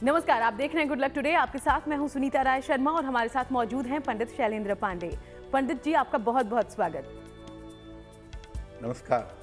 नमस्कार, आप देख रहे हैं गुड लक टुडे। आपके साथ मैं हूं सुनीता राय शर्मा और हमारे साथ मौजूद हैं पंडित शैलेंद्र पांडे। पंडित जी, आपका बहुत बहुत स्वागत। नमस्कार।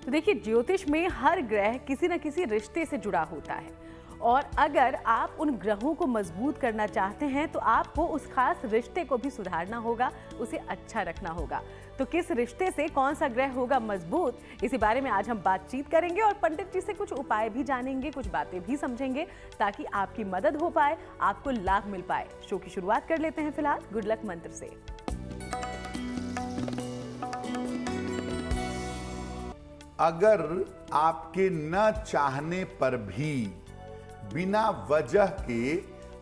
तो देखिए, ज्योतिष में हर ग्रह किसी न किसी रिश्ते से जुड़ा होता है और अगर आप उन ग्रहों को मजबूत करना चाहते हैं तो आपको उस खास रिश्ते को भी सुधारना होगा, उसे अच्छा रखना होगा। तो किस रिश्ते से कौन सा ग्रह होगा मजबूत, इसी बारे में आज हम बातचीत करेंगे और पंडित जी से कुछ उपाय भी जानेंगे, कुछ बातें भी समझेंगे ताकि आपकी मदद हो पाए, आपको लाभ मिल पाए। शो की शुरुआत कर लेते हैं फिलहाल गुड लक मंत्र से। अगर आपके न चाहने पर भी बिना वजह के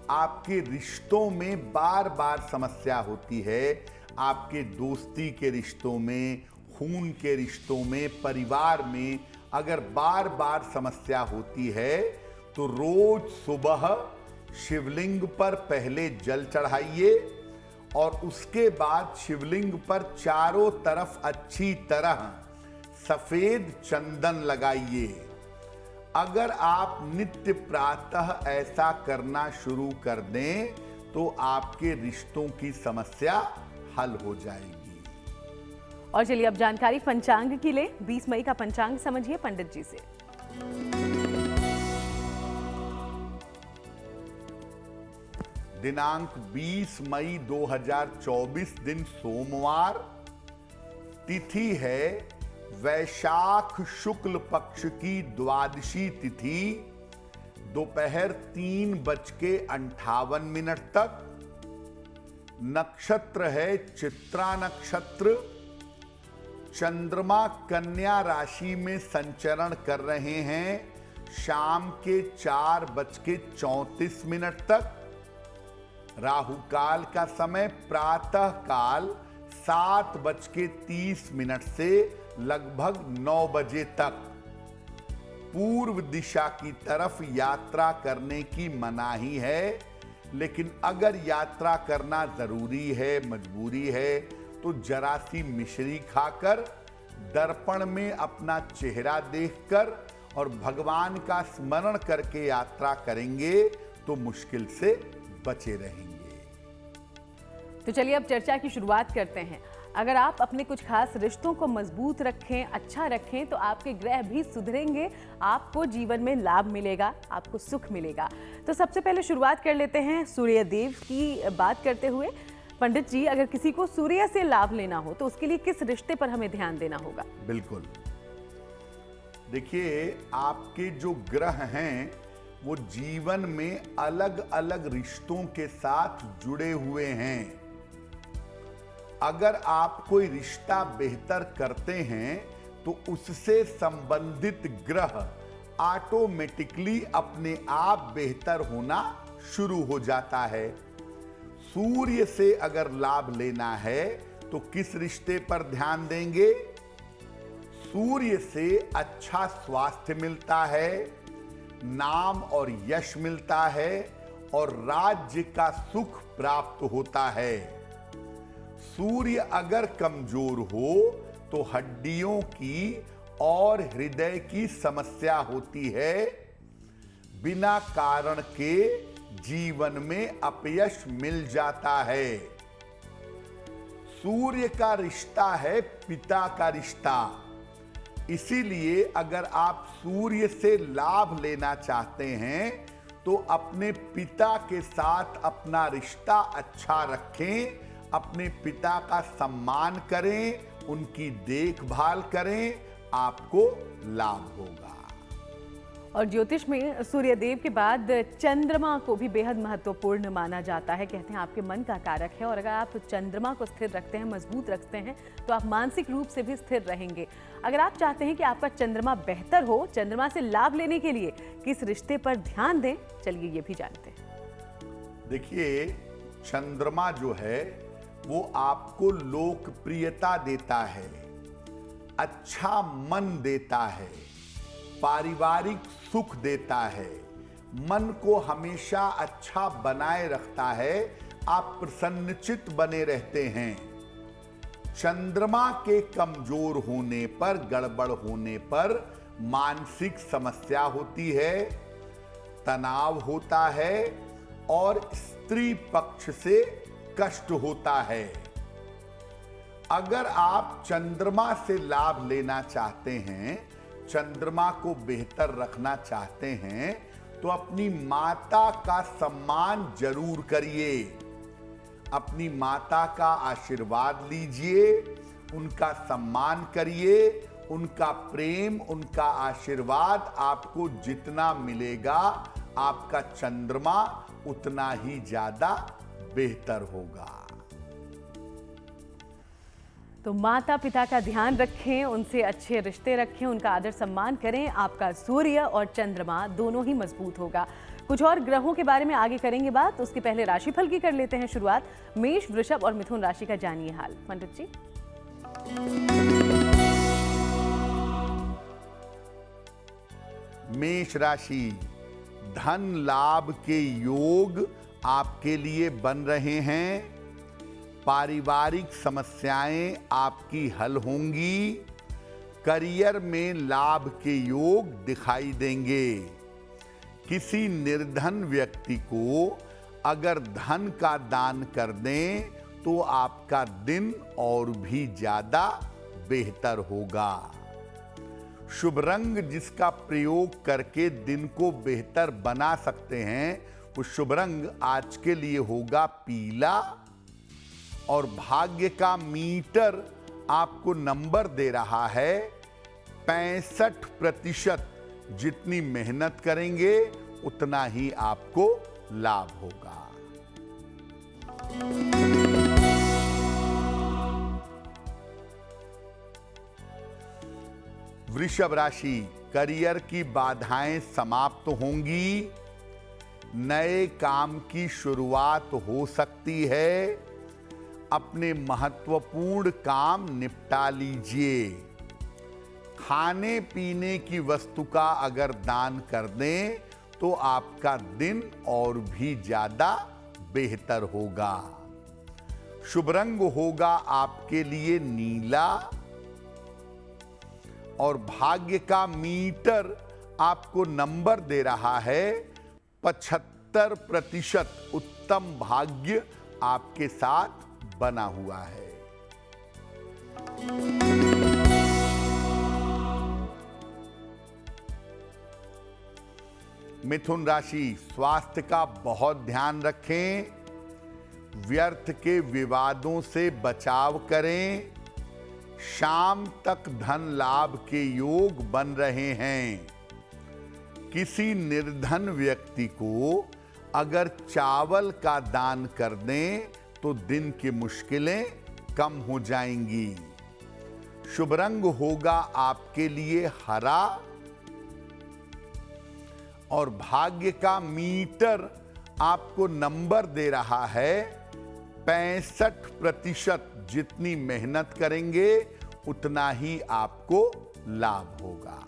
आपके रिश्तों में बार बार समस्या होती है, आपके दोस्ती के रिश्तों में, खून के रिश्तों में, परिवार में अगर बार बार समस्या होती है तो रोज सुबह शिवलिंग पर पहले जल चढ़ाइए और उसके बाद शिवलिंग पर चारों तरफ अच्छी तरह सफेद चंदन लगाइए। अगर आप नित्य प्रातः ऐसा करना शुरू कर दें तो आपके रिश्तों की समस्या हल हो जाएगी। और चलिए अब जानकारी पंचांग की ले। 20 मई का पंचांग समझिए पंडित जी से। दिनांक 20 मई 2024 दिन सोमवार, तिथि है वैशाख शुक्ल पक्ष की द्वादशी तिथि, दोपहर 3:58 तक। नक्षत्र है चित्रा नक्षत्र। चंद्रमा कन्या राशि में संचरण कर रहे हैं शाम के 4:34 तक। राहु काल का समय प्रातः काल 7:30 से लगभग 9 बजे तक। पूर्व दिशा की तरफ यात्रा करने की मनाही है, लेकिन अगर यात्रा करना जरूरी है, मजबूरी है, तो जरा सी मिश्री खाकर, दर्पण में अपना चेहरा देखकर और भगवान का स्मरण करके यात्रा करेंगे तो मुश्किल से बचे रहेंगे। तो चलिए अब चर्चा की शुरुआत करते हैं। अगर आप अपने कुछ खास रिश्तों को मजबूत रखें, अच्छा रखें, तो आपके ग्रह भी सुधरेंगे, आपको जीवन में लाभ मिलेगा, आपको सुख मिलेगा। तो सबसे पहले शुरुआत कर लेते हैं सूर्य देव की बात करते हुए। पंडित जी, अगर किसी को सूर्य से लाभ लेना हो तो उसके लिए किस रिश्ते पर हमें ध्यान देना होगा? बिल्कुल, देखिए, आपके जो ग्रह हैं वो जीवन में अलग अलग रिश्तों के साथ जुड़े हुए हैं। अगर आप कोई रिश्ता बेहतर करते हैं तो उससे संबंधित ग्रह ऑटोमेटिकली अपने आप बेहतर होना शुरू हो जाता है। सूर्य से अगर लाभ लेना है तो किस रिश्ते पर ध्यान देंगे? सूर्य से अच्छा स्वास्थ्य मिलता है, नाम और यश मिलता है और राज्य का सुख प्राप्त होता है। सूर्य अगर कमजोर हो तो हड्डियों की और हृदय की समस्या होती है। बिना कारण के जीवन में अपयश मिल जाता है। सूर्य का रिश्ता है पिता का रिश्ता, इसीलिए अगर आप सूर्य से लाभ लेना चाहते हैं तो अपने पिता के साथ अपना रिश्ता अच्छा रखें, अपने पिता का सम्मान करें, उनकी देखभाल करें, आपको लाभ होगा। और ज्योतिष में सूर्य देव के बाद चंद्रमा को भी बेहद महत्वपूर्ण माना जाता है। कहते हैं आपके मन का कारक है और अगर आप चंद्रमा को स्थिर रखते हैं, मजबूत रखते हैं, तो आप मानसिक रूप से भी स्थिर रहेंगे। अगर आप चाहते हैं कि आपका चंद्रमा बेहतर हो, चंद्रमा से लाभ लेने के लिए किस रिश्ते पर ध्यान दें, चलिए ये भी जानते हैं। देखिए, चंद्रमा जो है वो आपको लोकप्रियता देता है, अच्छा मन देता है, पारिवारिक सुख देता है, मन को हमेशा अच्छा बनाए रखता है, आप प्रसन्नचित्त बने रहते हैं। चंद्रमा के कमजोर होने पर, गड़बड़ होने पर मानसिक समस्या होती है, तनाव होता है और स्त्री पक्ष से कष्ट होता है। अगर आप चंद्रमा से लाभ लेना चाहते हैं, चंद्रमा को बेहतर रखना चाहते हैं, तो अपनी माता का सम्मान जरूर करिए। अपनी माता का आशीर्वाद लीजिए, उनका सम्मान करिए। उनका प्रेम, उनका आशीर्वाद आपको जितना मिलेगा, आपका चंद्रमा उतना ही ज्यादा बेहतर होगा। तो माता पिता का ध्यान रखें, उनसे अच्छे रिश्ते रखें, उनका आदर सम्मान करें। आपका सूर्य और चंद्रमा दोनों ही मजबूत होगा। कुछ और ग्रहों के बारे में आगे करेंगे बात, उसके पहले राशिफल की कर लेते हैं शुरुआत। मेष, वृषभ और मिथुन राशि का जानिए हाल। पंडित जी। मेष राशि, धन लाभ के योग आपके लिए बन रहे हैं। पारिवारिक समस्याएं आपकी हल होंगी। करियर में लाभ के योग दिखाई देंगे। किसी निर्धन व्यक्ति को अगर धन का दान कर दें तो आपका दिन और भी ज्यादा बेहतर होगा। शुभ रंग जिसका प्रयोग करके दिन को बेहतर बना सकते हैं, वो शुभ रंग आज के लिए होगा पीला। और भाग्य का मीटर आपको नंबर दे रहा है 65%। जितनी मेहनत करेंगे उतना ही आपको लाभ होगा। वृषभ राशि, करियर की बाधाएं समाप्त होंगी। नए काम की शुरुआत हो सकती है। अपने महत्वपूर्ण काम निपटा लीजिए। खाने पीने की वस्तु का अगर दान कर दें तो आपका दिन और भी ज्यादा बेहतर होगा। शुभ रंग होगा आपके लिए नीला। और भाग्य का मीटर आपको नंबर दे रहा है 75%। उत्तम भाग्य आपके साथ बना हुआ है। मिथुन राशि, स्वास्थ्य का बहुत ध्यान रखें। व्यर्थ के विवादों से बचाव करें। शाम तक धन लाभ के योग बन रहे हैं। किसी निर्धन व्यक्ति को अगर चावल का दान कर दें तो दिन की मुश्किलें कम हो जाएंगी। शुभ रंग होगा आपके लिए हरा। और भाग्य का मीटर आपको नंबर दे रहा है 65%। जितनी मेहनत करेंगे उतना ही आपको लाभ होगा।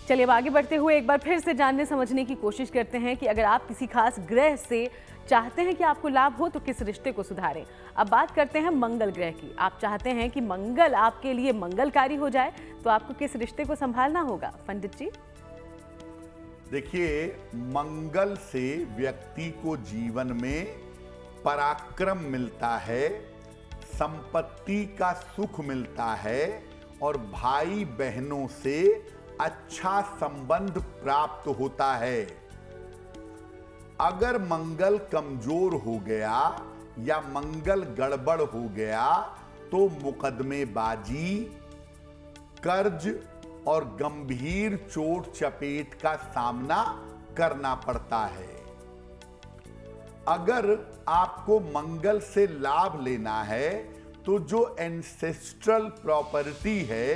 चलिए अब आगे बढ़ते हुए एक बार फिर से जानने समझने की कोशिश करते हैं कि अगर आप किसी खास ग्रह से चाहते हैं कि आपको लाभ हो तो किस रिश्ते को सुधारें। अब बात करते हैं मंगल ग्रह की। आप चाहते हैं कि मंगल आपके लिए मंगलकारी हो जाए तो आपको किस रिश्ते को संभालना होगा, पंडित जी? देखिए, मंगल से व्यक्ति को जीवन में पराक्रम मिलता है, संपत्ति का सुख मिलता है और भाई बहनों से अच्छा संबंध प्राप्त होता है। अगर मंगल कमजोर हो गया या मंगल गड़बड़ हो गया तो मुकदमेबाजी, कर्ज और गंभीर चोट चपेट का सामना करना पड़ता है। अगर आपको मंगल से लाभ लेना है तो जो एंसेस्ट्रल प्रॉपर्टी है,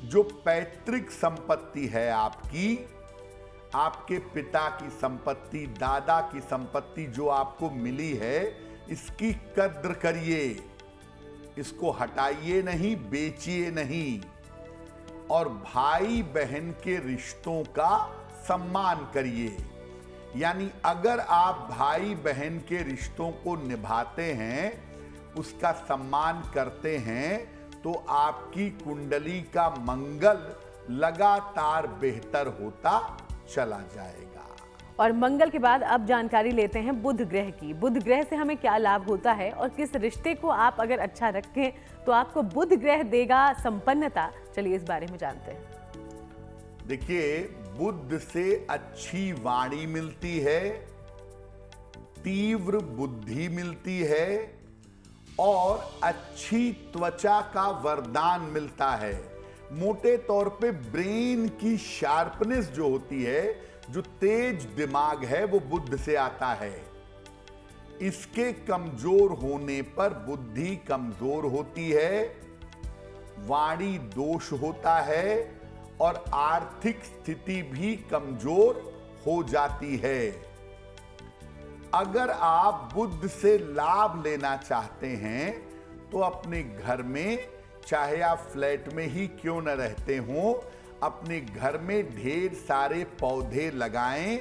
जो पैतृक संपत्ति है आपकी, आपके पिता की संपत्ति, दादा की संपत्ति जो आपको मिली है, इसकी कद्र करिए। इसको हटाइए नहीं, बेचिए नहीं। और भाई बहन के रिश्तों का सम्मान करिए। यानी अगर आप भाई बहन के रिश्तों को निभाते हैं, उसका सम्मान करते हैं, तो आपकी कुंडली का मंगल लगातार बेहतर होता चला जाएगा। और मंगल के बाद अब जानकारी लेते हैं बुध ग्रह की। बुध ग्रह से हमें क्या लाभ होता है और किस रिश्ते को आप अगर अच्छा रखें तो आपको बुध ग्रह देगा संपन्नता। चलिए इस बारे में जानते हैं। देखिए, बुध से अच्छी वाणी मिलती है, तीव्र बुद्धि मिलती है और अच्छी त्वचा का वरदान मिलता है। मोटे तौर पे ब्रेन की शार्पनेस जो होती है, जो तेज दिमाग है, वो बुध से आता है। इसके कमजोर होने पर बुद्धि कमजोर होती है, वाणी दोष होता है और आर्थिक स्थिति भी कमजोर हो जाती है। अगर आप बुध से लाभ लेना चाहते हैं तो अपने घर में, चाहे आप फ्लैट में ही क्यों न रहते हो, अपने घर में ढेर सारे पौधे लगाएं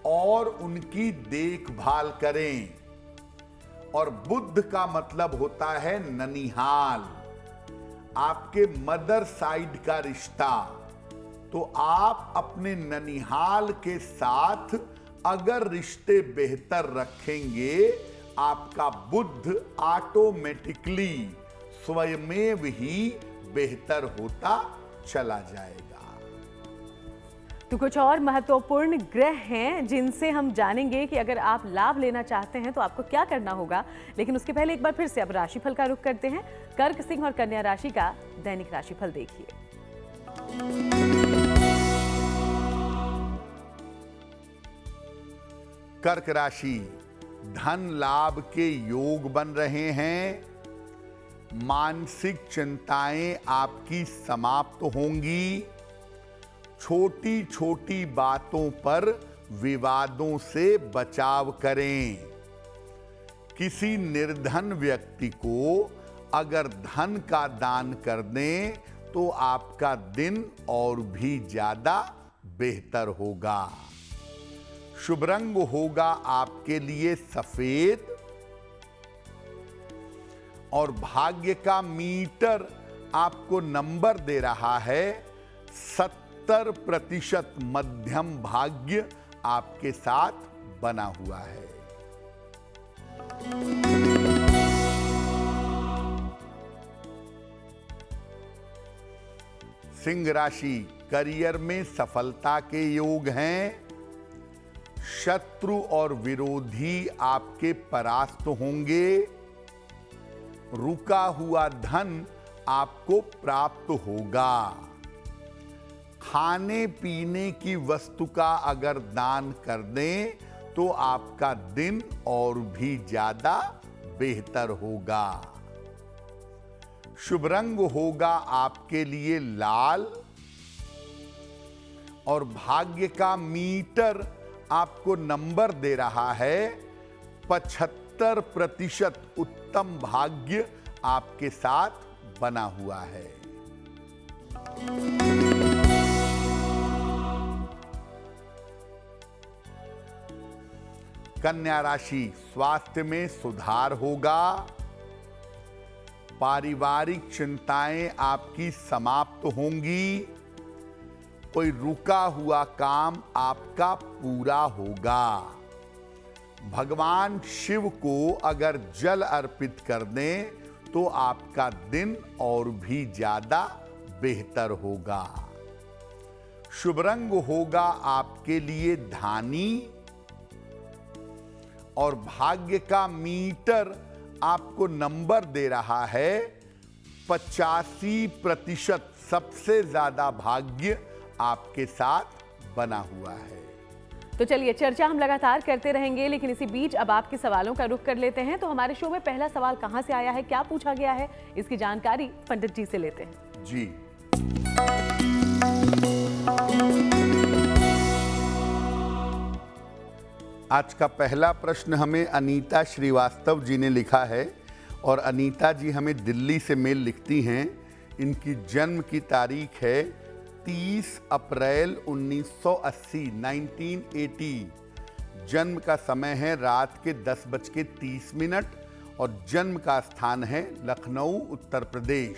और उनकी देखभाल करें। और बुध का मतलब होता है ननिहाल, आपके मदर साइड का रिश्ता। तो आप अपने ननिहाल के साथ अगर रिश्ते बेहतर रखेंगे, आपका बुध ऑटोमेटिकली स्वयमेव ही बेहतर होता चला जाएगा। तो कुछ और महत्वपूर्ण ग्रह हैं जिनसे हम जानेंगे कि अगर आप लाभ लेना चाहते हैं तो आपको क्या करना होगा। लेकिन उसके पहले एक बार फिर से अब राशिफल का रुख करते हैं। कर्क, सिंह और कन्या राशि का दैनिक राशिफल देखिए। कर्क राशि, धन लाभ के योग बन रहे हैं। मानसिक चिंताएं आपकी समाप्त होंगी। छोटी छोटी बातों पर विवादों से बचाव करें। किसी निर्धन व्यक्ति को अगर धन का दान कर दें तो आपका दिन और भी ज्यादा बेहतर होगा। शुभ रंग होगा आपके लिए सफेद और भाग्य का मीटर आपको नंबर दे रहा है 70% मध्यम भाग्य आपके साथ बना हुआ है। सिंह राशि, करियर में सफलता के योग हैं। शत्रु और विरोधी आपके परास्त होंगे। रुका हुआ धन आपको प्राप्त होगा। खाने पीने की वस्तु का अगर दान कर दें तो आपका दिन और भी ज्यादा बेहतर होगा। शुभ रंग होगा आपके लिए लाल और भाग्य का मीटर आपको नंबर दे रहा है 75% उत्तम भाग्य आपके साथ बना हुआ है। कन्या राशि, स्वास्थ्य में सुधार होगा। पारिवारिक चिंताएं आपकी समाप्त होंगी। कोई रुका हुआ काम आपका पूरा होगा। भगवान शिव को अगर जल अर्पित कर दें तो आपका दिन और भी ज्यादा बेहतर होगा। शुभ रंग होगा आपके लिए धानी और भाग्य का मीटर आपको नंबर दे रहा है 85%। सबसे ज्यादा भाग्य आपके साथ बना हुआ है। तो चलिए चर्चा हम लगातार करते रहेंगे, लेकिन इसी बीच अब आपके सवालों का रुख कर लेते हैं। तो हमारे शो में पहला सवाल कहां से आया है, क्या पूछा गया है, इसकी जानकारी पंडित जी से लेते हैं। जी, आज का पहला प्रश्न हमें अनीता श्रीवास्तव जी ने लिखा है और अनीता जी हमें दिल्ली से मेल लिखती हैं। इनकी जन्म की तारीख है 30 अप्रैल 1980, 1980। जन्म का समय है रात के 10:30 और जन्म का स्थान है लखनऊ, उत्तर प्रदेश।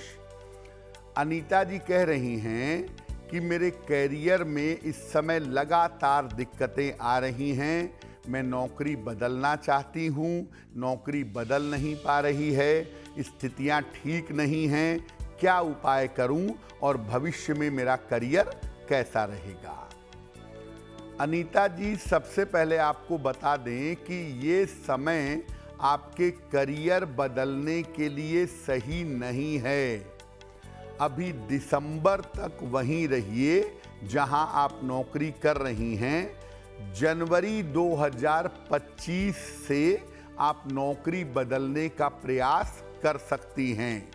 अनीता जी कह रही हैं कि मेरे कैरियर में इस समय लगातार दिक्कतें आ रही हैं, मैं नौकरी बदलना चाहती हूँ, नौकरी बदल नहीं पा रही है, स्थितियाँ ठीक नहीं हैं, क्या उपाय करूँ और भविष्य में मेरा करियर कैसा रहेगा। अनीता जी, सबसे पहले आपको बता दें कि ये समय आपके करियर बदलने के लिए सही नहीं है। अभी दिसंबर तक वहीं रहिए जहां आप नौकरी कर रही हैं। जनवरी 2025 से आप नौकरी बदलने का प्रयास कर सकती हैं।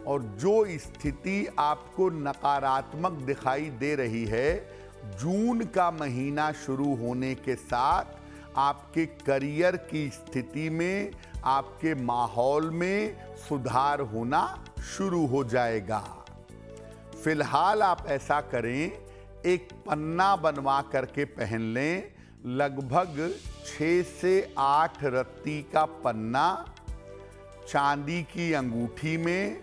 और जो स्थिति आपको नकारात्मक दिखाई दे रही है, जून का महीना शुरू होने के साथ आपके करियर की स्थिति में, आपके माहौल में सुधार होना शुरू हो जाएगा। फिलहाल आप ऐसा करें, एक पन्ना बनवा करके पहन लें, लगभग 6 से 8 रत्ती का पन्ना, चांदी की अंगूठी में,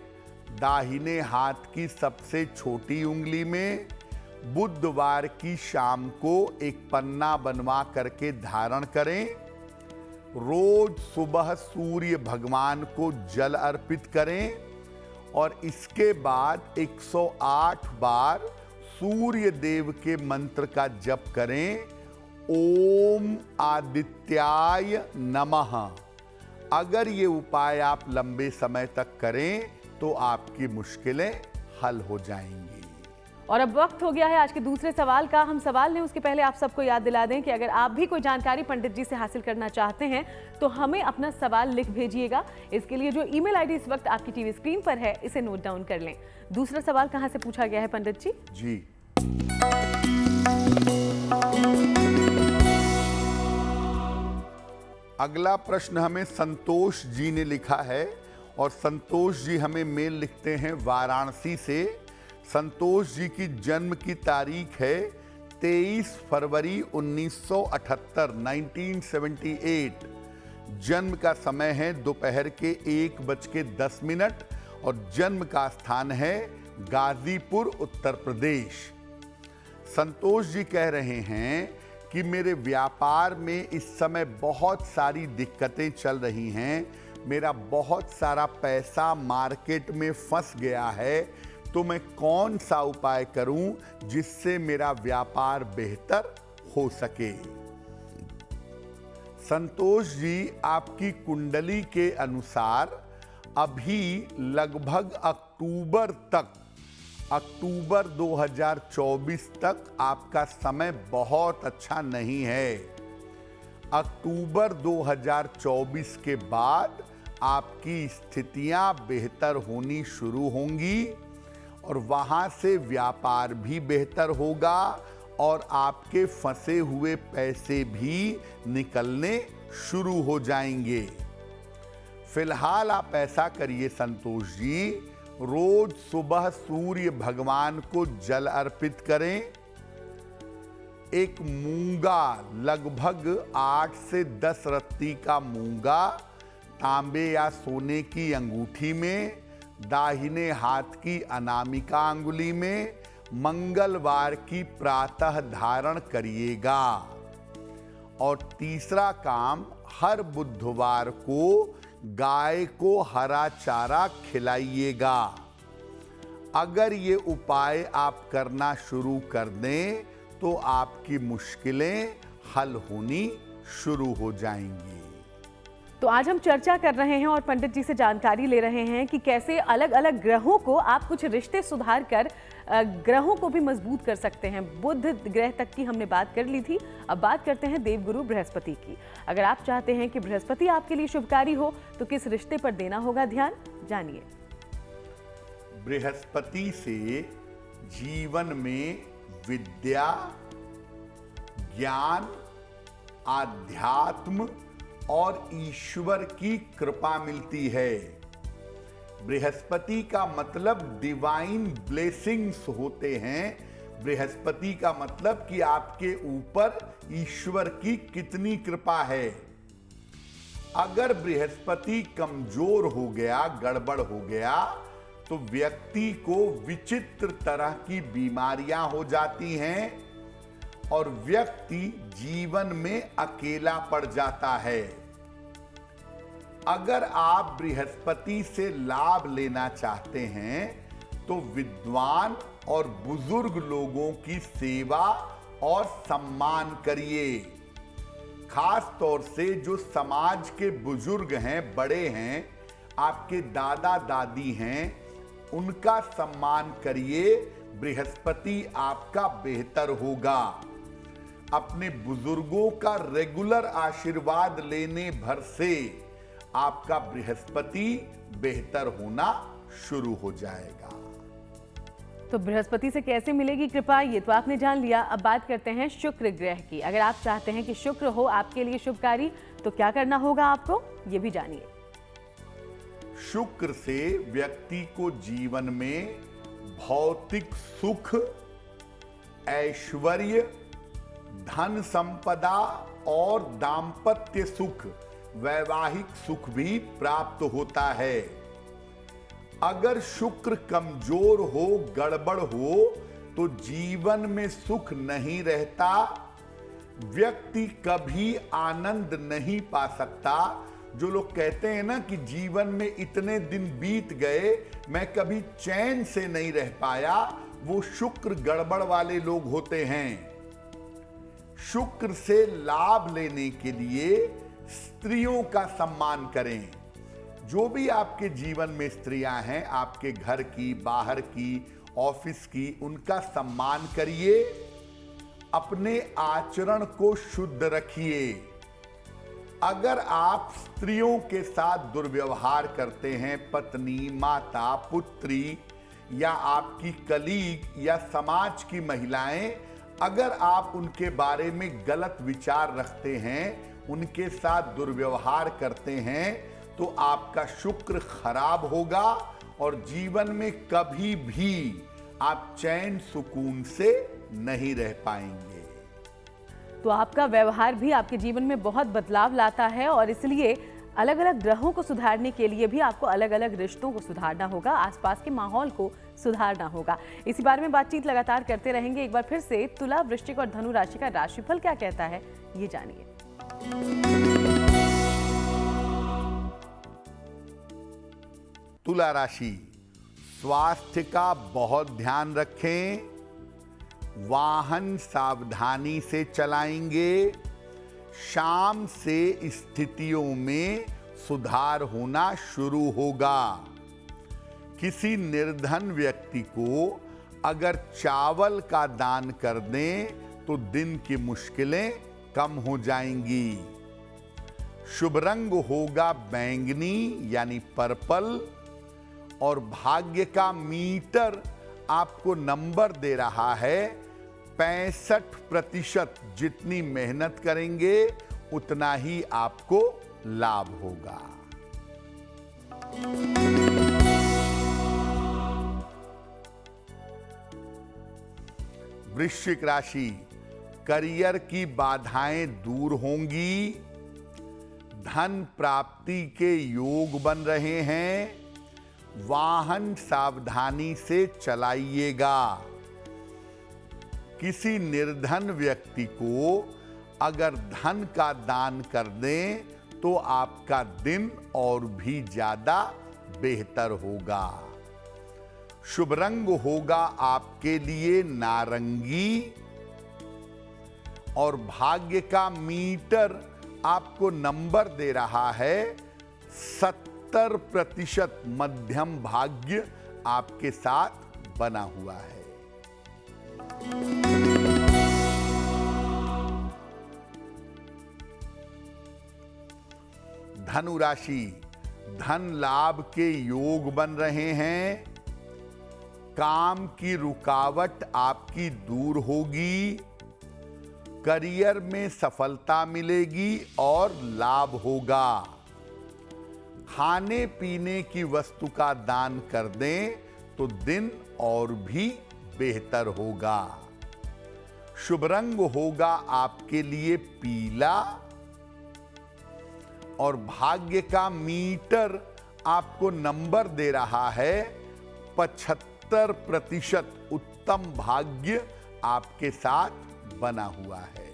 दाहिने हाथ की सबसे छोटी उंगली में, बुधवार की शाम को एक पन्ना बनवा करके धारण करें। रोज सुबह सूर्य भगवान को जल अर्पित करें और इसके बाद 108 बार सूर्य देव के मंत्र का जप करें। ओम आदित्याय नमः। अगर ये उपाय आप लंबे समय तक करें तो आपकी मुश्किलें हल हो जाएंगी। और अब वक्त हो गया है आज के दूसरे सवाल का। हम सवाल लें उसके पहले आप सबको याद दिला दें कि अगर आप भी कोई जानकारी पंडित जी से हासिल करना चाहते हैं तो हमें अपना सवाल लिख भेजिएगा। इसके लिए जो ईमेल आईडी इस वक्त आपकी टीवी स्क्रीन पर है, इसे नोट डाउन कर लें। दूसरा सवाल कहां से पूछा गया है पंडित जी? जी, अगला प्रश्न हमें संतोष जी ने लिखा है और संतोष जी हमें मेल लिखते हैं वाराणसी से। संतोष जी की जन्म की तारीख है 23 फरवरी 1978, 1978। जन्म का समय है दोपहर के 1:10 और जन्म का स्थान है गाजीपुर, उत्तर प्रदेश। संतोष जी कह रहे हैं कि मेरे व्यापार में इस समय बहुत सारी दिक्कतें चल रही हैं, मेरा बहुत सारा पैसा मार्केट में फंस गया है, तो मैं कौन सा उपाय करूं जिससे मेरा व्यापार बेहतर हो सके। संतोष जी, आपकी कुंडली के अनुसार अभी लगभग अक्टूबर 2024 तक आपका समय बहुत अच्छा नहीं है। अक्टूबर 2024 के बाद आपकी स्थितियां बेहतर होनी शुरू होंगी और वहां से व्यापार भी बेहतर होगा और आपके फंसे हुए पैसे भी निकलने शुरू हो जाएंगे। फिलहाल आप ऐसा करिए संतोष जी, रोज सुबह सूर्य भगवान को जल अर्पित करें। एक मूंगा, लगभग 8 से 10 रत्ती का मूंगा, तांबे या सोने की अंगूठी में, दाहिने हाथ की अनामिका अंगुली में, मंगलवार की प्रातः धारण करिएगा। और तीसरा काम, हर बुधवार को गाय को हरा चारा खिलाइएगा। अगर ये उपाय आप करना शुरू कर दें तो आपकी मुश्किलें हल होनी शुरू हो जाएंगी। तो आज हम चर्चा कर रहे हैं और पंडित जी से जानकारी ले रहे हैं कि कैसे अलग अलग ग्रहों को आप कुछ रिश्ते सुधार कर ग्रहों को भी मजबूत कर सकते हैं। बुध ग्रह तक की हमने बात कर ली थी, अब बात करते हैं देवगुरु बृहस्पति की। अगर आप चाहते हैं कि बृहस्पति आपके लिए शुभकारी हो तो किस रिश्ते पर देना होगा ध्यान, जानिए। बृहस्पति से जीवन में विद्या, ज्ञान, आध्यात्म और ईश्वर की कृपा मिलती है। बृहस्पति का मतलब डिवाइन ब्लेसिंग्स होते हैं। बृहस्पति का मतलब कि आपके ऊपर ईश्वर की कितनी कृपा है। अगर बृहस्पति कमजोर हो गया, गड़बड़ हो गया, तो व्यक्ति को विचित्र तरह की बीमारियां हो जाती हैं और व्यक्ति जीवन में अकेला पड़ जाता है। अगर आप बृहस्पति से लाभ लेना चाहते हैं तो विद्वान और बुजुर्ग लोगों की सेवा और सम्मान करिए। खास तौर से जो समाज के बुजुर्ग हैं, बड़े हैं, आपके दादा दादी हैं, उनका सम्मान करिए। बृहस्पति आपका बेहतर होगा। अपने बुजुर्गों का रेगुलर आशीर्वाद लेने भर से आपका बृहस्पति बेहतर होना शुरू हो जाएगा। तो बृहस्पति से कैसे मिलेगी कृपा, ये तो आपने जान लिया। अब बात करते हैं शुक्र ग्रह की। अगर आप चाहते हैं कि शुक्र हो आपके लिए शुभकारी तो क्या करना होगा आपको, ये भी जानिए। शुक्र से व्यक्ति को जीवन में भौतिक सुख, ऐश्वर्य, धन संपदा और दांपत्य सुख, वैवाहिक सुख भी प्राप्त होता है। अगर शुक्र कमजोर हो, गड़बड़ हो तो जीवन में सुख नहीं रहता। व्यक्ति कभी आनंद नहीं पा सकता। जो लोग कहते हैं ना कि जीवन में इतने दिन बीत गए, मैं कभी चैन से नहीं रह पाया, वो शुक्र गड़बड़ वाले लोग होते हैं। शुक्र से लाभ लेने के लिए स्त्रियों का सम्मान करें। जो भी आपके जीवन में स्त्रियां हैं, आपके घर की, बाहर की, ऑफिस की, उनका सम्मान करिए। अपने आचरण को शुद्ध रखिए। अगर आप स्त्रियों के साथ दुर्व्यवहार करते हैं, पत्नी, माता, पुत्री या आपकी कलीग या समाज की महिलाएं, अगर आप उनके बारे में गलत विचार रखते हैं, उनके साथ दुर्व्यवहार करते हैं, तो आपका शुक्र खराब होगा और जीवन में कभी भी आप चैन सुकून से नहीं रह पाएंगे। तो आपका व्यवहार भी आपके जीवन में बहुत बदलाव लाता है और इसलिए अलग अलग ग्रहों को सुधारने के लिए भी आपको अलग अलग रिश्तों को सुधारना होगा, आसपास के माहौल को सुधारना होगा। इसी बारे में बातचीत लगातार करते रहेंगे। एक बार फिर से तुला, वृश्चिक और धनु राशि का राशिफल क्या कहता है, ये जानिए। तुला राशि, स्वास्थ्य का बहुत ध्यान रखें। वाहन सावधानी से चलाएंगे। शाम से स्थितियों में सुधार होना शुरू होगा। किसी निर्धन व्यक्ति को अगर चावल का दान कर दें तो दिन की मुश्किलें कम हो जाएंगी। शुभ रंग होगा बैंगनी यानी पर्पल और भाग्य का मीटर आपको नंबर दे रहा है 65%। जितनी मेहनत करेंगे उतना ही आपको लाभ होगा। वृश्चिक राशि, करियर की बाधाएं दूर होंगी। धन प्राप्ति के योग बन रहे हैं। वाहन सावधानी से चलाइएगा। किसी निर्धन व्यक्ति को अगर धन का दान कर दें तो आपका दिन और भी ज्यादा बेहतर होगा। शुभ रंग होगा आपके लिए नारंगी और भाग्य का मीटर आपको नंबर दे रहा है 70%। मध्यम भाग्य आपके साथ बना हुआ है। धनु राशि, धन लाभ के योग बन रहे हैं। काम की रुकावट आपकी दूर होगी। करियर में सफलता मिलेगी और लाभ होगा। खाने पीने की वस्तु का दान कर दें तो दिन और भी बेहतर होगा। शुभ रंग होगा आपके लिए पीला और भाग्य का मीटर आपको नंबर दे रहा है 75% उत्तम भाग्य आपके साथ बना हुआ है।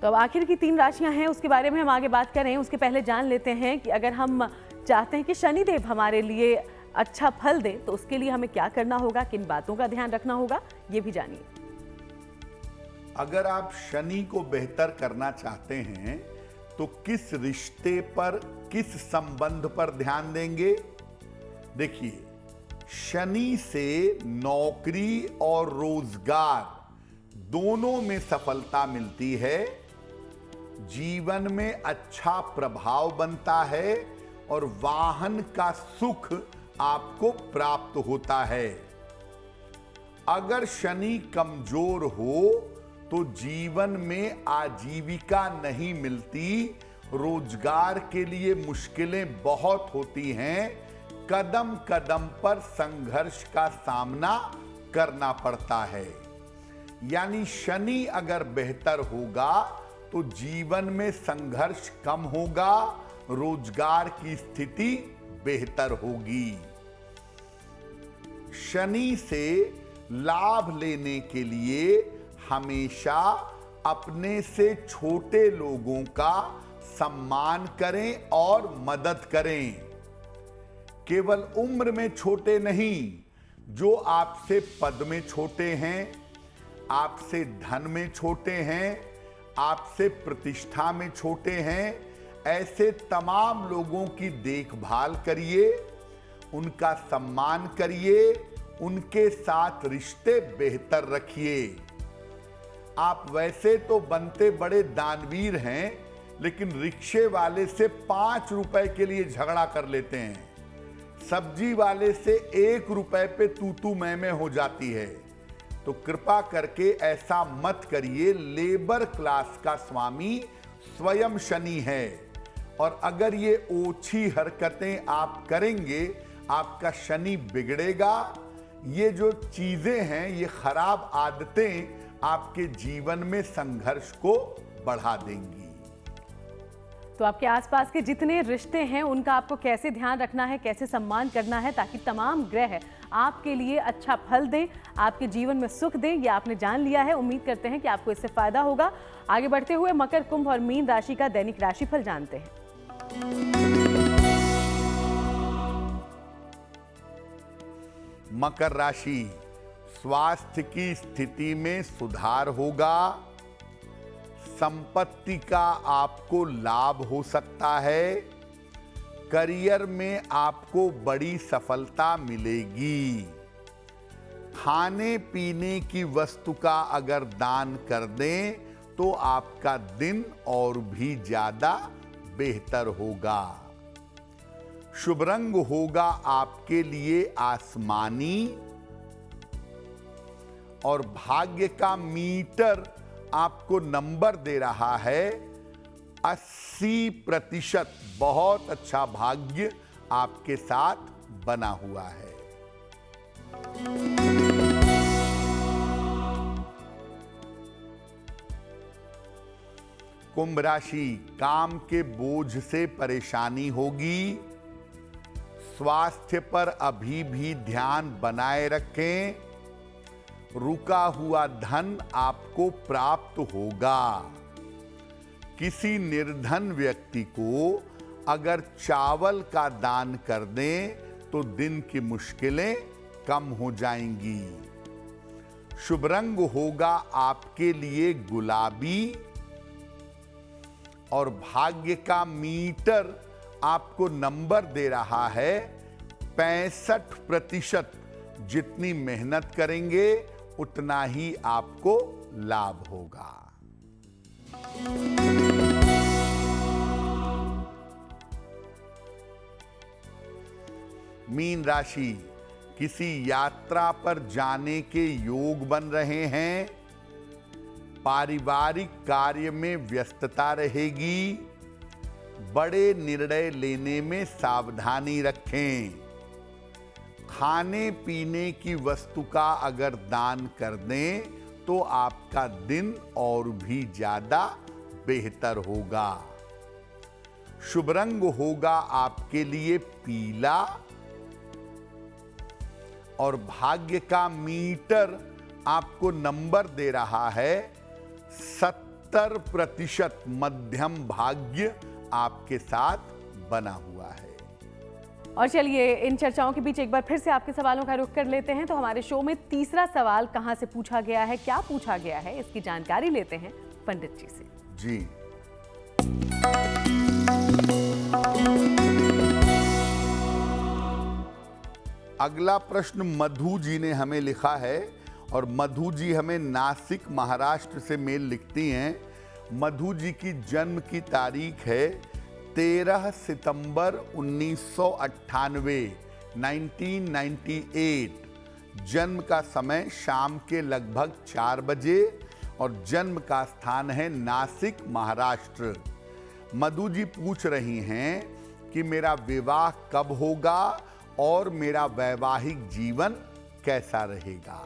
तो अब आखिर की 3 राशियां हैं, उसके बारे में हम आगे बात करें। उसके पहले जान लेते हैं कि अगर हम चाहते हैं कि शनिदेव हमारे लिए अच्छा फल दें तो उसके लिए हमें क्या करना होगा, किन बातों का ध्यान रखना होगा, ये भी जानिए। अगर आप शनि को बेहतर करना चाहते हैं तो किस रिश्ते पर, किस संबंध पर ध्यान देंगे? देखिए, शनि से नौकरी और रोजगार दोनों में सफलता मिलती है, जीवन में अच्छा प्रभाव बनता है और वाहन का सुख आपको प्राप्त होता है। अगर शनि कमजोर हो तो जीवन में आजीविका नहीं मिलती, रोजगार के लिए मुश्किलें बहुत होती हैं, कदम कदम पर संघर्ष का सामना करना पड़ता है। यानी शनि अगर बेहतर होगा तो जीवन में संघर्ष कम होगा, रोजगार की स्थिति बेहतर होगी। शनि से लाभ लेने के लिए हमेशा अपने से छोटे लोगों का सम्मान करें और मदद करें। केवल उम्र में छोटे नहीं, जो आपसे पद में छोटे हैं, आपसे धन में छोटे हैं, आपसे प्रतिष्ठा में छोटे हैं, ऐसे तमाम लोगों की देखभाल करिए, उनका सम्मान करिए, उनके साथ रिश्ते बेहतर रखिए। आप वैसे तो बनते बड़े दानवीर हैं, लेकिन रिक्शे वाले से 5 रुपए के लिए झगड़ा कर लेते हैं, सब्जी वाले से 1 रुपए पे तू मैं हो जाती है। तो कृपा करके ऐसा मत करिए। लेबर क्लास का स्वामी स्वयं शनि है और अगर ये ओछी हरकतें आप करेंगे, आपका शनि बिगड़ेगा। ये जो चीजें हैं, ये खराब आदतें आपके जीवन में संघर्ष को बढ़ा देंगी। तो आपके आसपास के जितने रिश्ते हैं उनका आपको कैसे ध्यान रखना है, कैसे सम्मान करना है ताकि तमाम ग्रह आपके लिए अच्छा फल दें, आपके जीवन में सुख दें, ये आपने जान लिया है। उम्मीद करते हैं कि आपको इससे फायदा होगा। आगे बढ़ते हुए मकर, कुंभ और मीन राशि का दैनिक राशिफल जानते हैं। मकर राशि, स्वास्थ्य की स्थिति में सुधार होगा, संपत्ति का आपको लाभ हो सकता है, करियर में आपको बड़ी सफलता मिलेगी। खाने पीने की वस्तु का अगर दान कर दें तो आपका दिन और भी ज्यादा बेहतर होगा। शुभ रंग होगा आपके लिए आसमानी और भाग्य का मीटर आपको नंबर दे रहा है 80%। बहुत अच्छा भाग्य आपके साथ बना हुआ है। कुंभ राशि, काम के बोझ से परेशानी होगी, स्वास्थ्य पर अभी भी ध्यान बनाए रखें, रुका हुआ धन आपको प्राप्त होगा। किसी निर्धन व्यक्ति को अगर चावल का दान कर दें तो दिन की मुश्किलें कम हो जाएंगी। शुभ रंग होगा आपके लिए गुलाबी और भाग्य का मीटर आपको नंबर दे रहा है 65%। जितनी मेहनत करेंगे उतना ही आपको लाभ होगा। मीन राशि, किसी यात्रा पर जाने के योग बन रहे हैं, पारिवारिक कार्य में व्यस्तता रहेगी, बड़े निर्णय लेने में सावधानी रखें। खाने पीने की वस्तु का अगर दान कर दें तो आपका दिन और भी ज्यादा बेहतर होगा। शुभ रंग होगा आपके लिए पीला और भाग्य का मीटर आपको नंबर दे रहा है 70% मध्यम भाग्य आपके साथ बना हुआ है। और चलिए इन चर्चाओं के बीच एक बार फिर से आपके सवालों का रुख कर लेते हैं। तो हमारे शो में तीसरा सवाल कहां से पूछा गया है, क्या पूछा गया है, इसकी जानकारी लेते हैं पंडित जी से। जी, अगला प्रश्न मधु जी ने हमें लिखा है और मधु जी हमें नासिक महाराष्ट्र से मेल लिखती हैं। मधु जी की जन्म की तारीख है 13 सितंबर 1998, 1998। जन्म का समय शाम के लगभग 4 बजे और जन्म का स्थान है नासिक महाराष्ट्र। मधु जी पूछ रही हैं कि मेरा विवाह कब होगा और मेरा वैवाहिक जीवन कैसा रहेगा।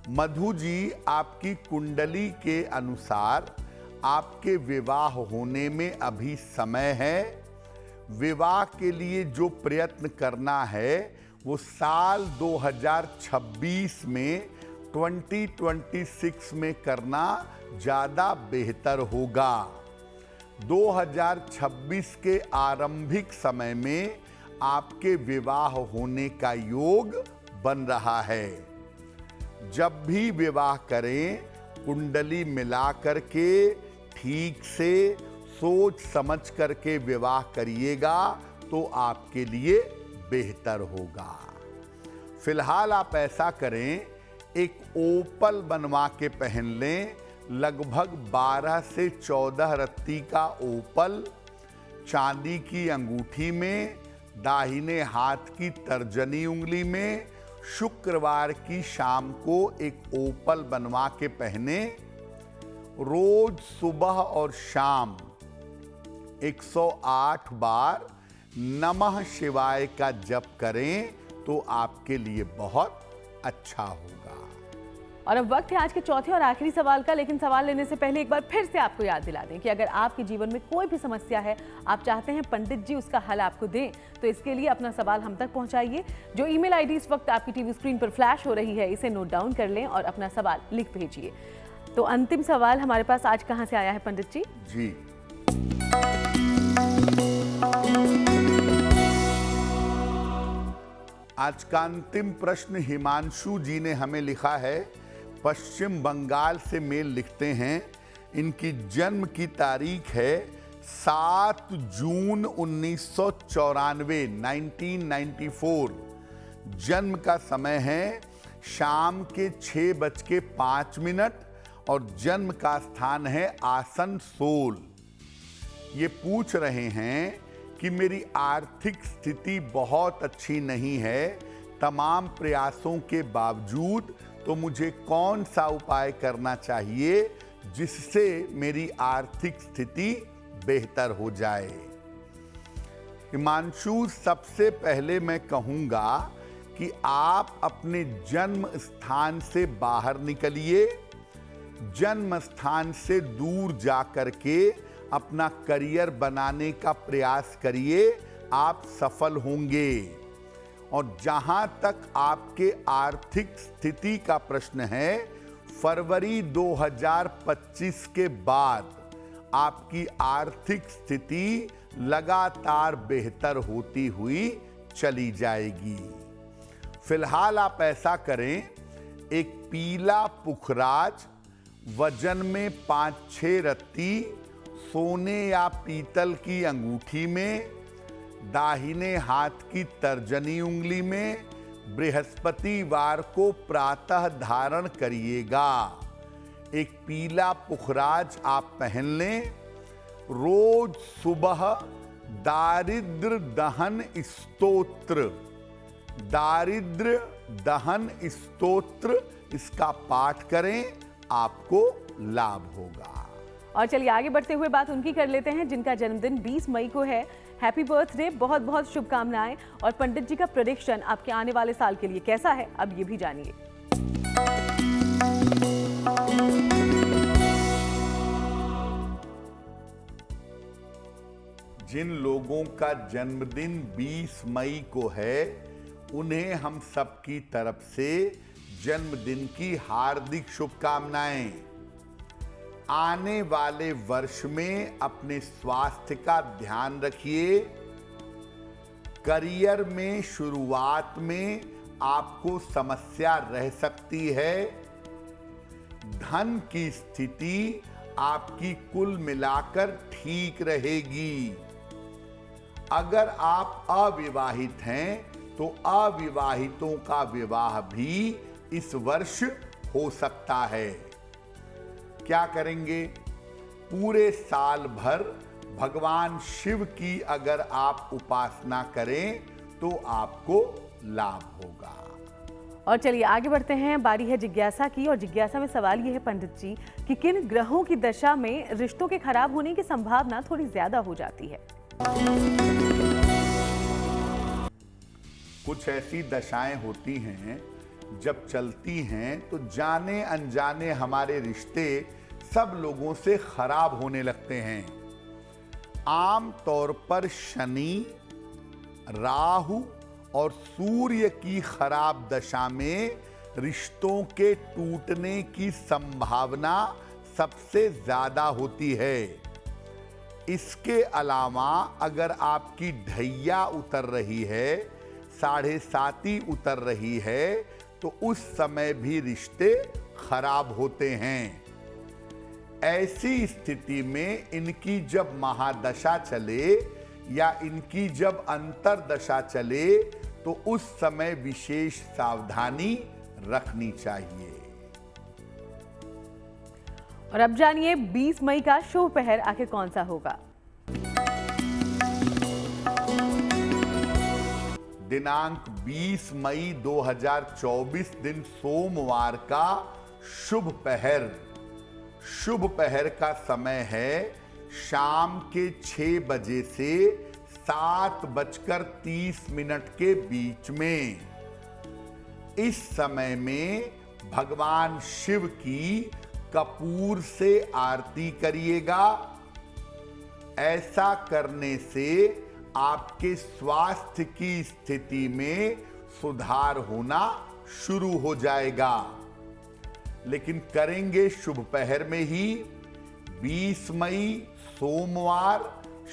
मधु जी, आपकी कुंडली के अनुसार आपके विवाह होने में अभी समय है। विवाह के लिए जो प्रयत्न करना है वो साल 2026 में 2026 में करना ज़्यादा बेहतर होगा। 2026 के आरंभिक समय में आपके विवाह होने का योग बन रहा है। जब भी विवाह करें कुंडली मिला करके ठीक से सोच समझ करके विवाह करिएगा तो आपके लिए बेहतर होगा। फिलहाल आप ऐसा करें, एक ओपल बनवा के पहन लें, लगभग 12 से 14 रत्ती का ओपल चांदी की अंगूठी में, दाहिने हाथ की तर्जनी उंगली में। शुक्रवार की शाम को एक ओपल बनवा के पहने। रोज सुबह और शाम 108 बार नमः शिवाय का जप करें तो आपके लिए बहुत अच्छा होगा। और अब वक्त है आज के चौथे और आखिरी सवाल का। लेकिन सवाल लेने से पहले एक बार फिर से आपको याद दिला दें कि अगर आपके जीवन में कोई भी समस्या है, आप चाहते हैं पंडित जी उसका हल आपको दें, तो इसके लिए अपना सवाल हम तक पहुंचाइए। जो ईमेल आईडी इस वक्त आपकी टीवी स्क्रीन पर फ्लैश हो रही है, इसे नोट डाउन कर लें और अपना सवाल लिख भेजिए। तो अंतिम सवाल हमारे पास आज कहां से आया है पंडित जी? जी, आज का अंतिम प्रश्न हिमांशु जी ने हमें लिखा है। पश्चिम बंगाल से मेल लिखते हैं। इनकी जन्म की तारीख है 7 जून 1994, 1994। जन्म का समय है शाम के 6:05 और जन्म का स्थान है आसनसोल। ये पूछ रहे हैं कि मेरी आर्थिक स्थिति बहुत अच्छी नहीं है, तमाम प्रयासों के बावजूद, तो मुझे कौन सा उपाय करना चाहिए जिससे मेरी आर्थिक स्थिति बेहतर हो जाए। हिमांशु, सबसे पहले मैं कहूँगा कि आप अपने जन्म स्थान से बाहर निकलिए। जन्म स्थान से दूर जाकर के अपना करियर बनाने का प्रयास करिए, आप सफल होंगे। और जहां तक आपके आर्थिक स्थिति का प्रश्न है, फरवरी 2025 के बाद आपकी आर्थिक स्थिति लगातार बेहतर होती हुई चली जाएगी। फिलहाल आप ऐसा करें, एक पीला पुखराज वजन में 5-6 रत्ती सोने या पीतल की अंगूठी में, दाहिने हाथ की तर्जनी उंगली में बृहस्पतिवार को प्रातः धारण करिएगा। एक पीला पुखराज आप पहन लें। रोज सुबह दारिद्र दहन स्तोत्र, दारिद्र दहन स्तोत्र, इसका पाठ करें, आपको लाभ होगा। और चलिए आगे बढ़ते हुए बात उनकी कर लेते हैं जिनका जन्मदिन 20 मई को है। हैप्पी बर्थडे, बहुत बहुत शुभकामनाएं। और पंडित जी का प्रेडिक्शन आपके आने वाले साल के लिए कैसा है, अब ये भी जानिए। जिन लोगों का जन्मदिन 20 मई को है उन्हें हम सबकी तरफ से जन्मदिन की हार्दिक शुभकामनाएं। आने वाले वर्ष में अपने स्वास्थ्य का ध्यान रखिए। करियर में शुरुआत में आपको समस्या रह सकती है। धन की स्थिति आपकी कुल मिलाकर ठीक रहेगी। अगर आप अविवाहित हैं तो अविवाहितों का विवाह भी इस वर्ष हो सकता है। क्या करेंगे? पूरे साल भर भगवान शिव की अगर आप उपासना करें तो आपको लाभ होगा। और चलिए आगे बढ़ते हैं। बारी है जिज्ञासा की, और जिज्ञासा में सवाल ये है पंडित जी कि किन ग्रहों की दशा में रिश्तों के खराब होने की संभावना थोड़ी ज्यादा हो जाती है? कुछ ऐसी दशाएं होती हैं जब चलती हैं तो जाने अनजाने हमारे रिश्ते सब लोगों से खराब होने लगते हैं। आम तौर पर शनि, राहु और सूर्य की खराब दशा में रिश्तों के टूटने की संभावना सबसे ज्यादा होती है। इसके अलावा अगर आपकी ढैया उतर रही है, 7.5 उतर रही है, तो उस समय भी रिश्ते खराब होते हैं। ऐसी स्थिति में इनकी जब महादशा चले या इनकी जब अंतरदशा चले तो उस समय विशेष सावधानी रखनी चाहिए। और अब जानिए 20 मई का शुभ पहर आखिर कौन सा होगा? दिनांक 20 मई 2024 दिन सोमवार का शुभ पहर। शुभ पहर का समय है शाम के 6 बजे से 7:30 के बीच में। इस समय में भगवान शिव की कपूर से आरती करिएगा। ऐसा करने से आपके स्वास्थ्य की स्थिति में सुधार होना शुरू हो जाएगा। लेकिन करेंगे शुभ पहर में ही 20 मई सोमवार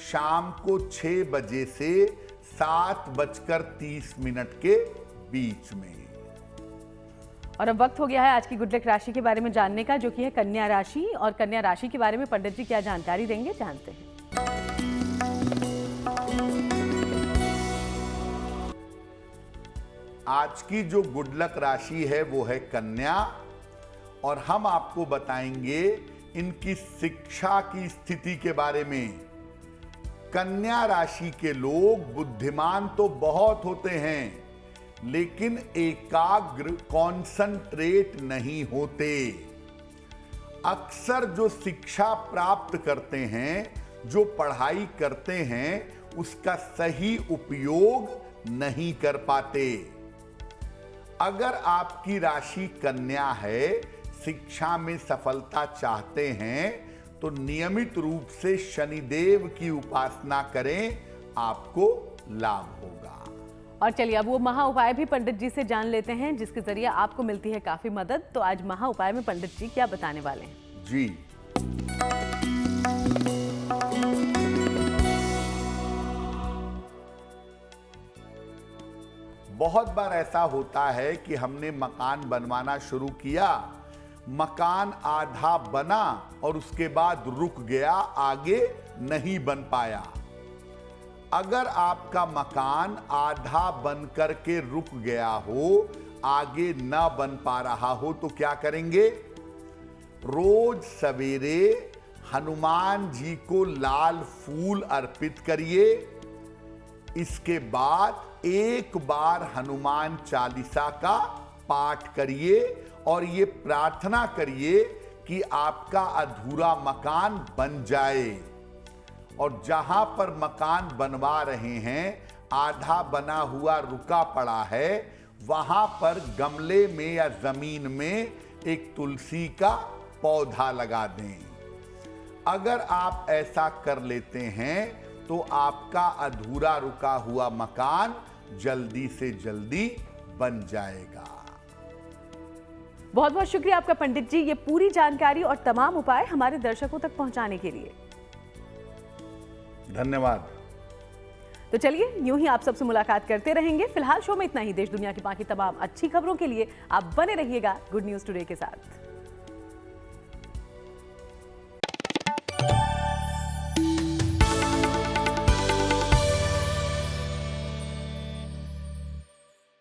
शाम को 6 बजे से 7:30 के बीच में। और अब वक्त हो गया है आज की गुड लक राशि के बारे में जानने का, जो कि है कन्या राशि। और कन्या राशि के बारे में पंडित जी क्या जानकारी देंगे, जानते हैं। आज की जो गुड लक राशि है वो है कन्या, और हम आपको बताएंगे इनकी शिक्षा की स्थिति के बारे में। कन्या राशि के लोग बुद्धिमान तो बहुत होते हैं, लेकिन एकाग्र कॉन्संट्रेट नहीं होते। अक्सर जो शिक्षा प्राप्त करते हैं, जो पढ़ाई करते हैं, उसका सही उपयोग नहीं कर पाते। अगर आपकी राशि कन्या है, शिक्षा में सफलता चाहते हैं, तो नियमित रूप से शनिदेव की उपासना करें, आपको लाभ होगा। और चलिए अब वो महा उपाय भी पंडित जी से जान लेते हैं, जिसके जरिए आपको मिलती है काफी मदद। तो आज महा उपाय में पंडित जी क्या बताने वाले हैं? जी, बहुत बार ऐसा होता है कि हमने मकान बनवाना शुरू किया, मकान आधा बना और उसके बाद रुक गया, आगे नहीं बन पाया। अगर आपका मकान आधा बन करके रुक गया हो, आगे न बन पा रहा हो, तो क्या करेंगे? रोज सवेरे हनुमान जी को लाल फूल अर्पित करिए। इसके बाद एक बार हनुमान चालीसा का पाठ करिए और ये प्रार्थना करिए कि आपका अधूरा मकान बन जाए। और जहां पर मकान बनवा रहे हैं, आधा बना हुआ रुका पड़ा है, वहां पर गमले में या जमीन में एक तुलसी का पौधा लगा दें। अगर आप ऐसा कर लेते हैं तो आपका अधूरा रुका हुआ मकान जल्दी से जल्दी बन जाएगा। बहुत बहुत शुक्रिया आपका पंडित जी, ये पूरी जानकारी और तमाम उपाय हमारे दर्शकों तक पहुंचाने के लिए। धन्यवाद। तो चलिए यूं ही आप सबसे मुलाकात करते रहेंगे। फिलहाल शो में इतना ही। देश दुनिया की बाकी तमाम अच्छी खबरों के लिए आप बने रहिएगा गुड न्यूज टुडे के साथ।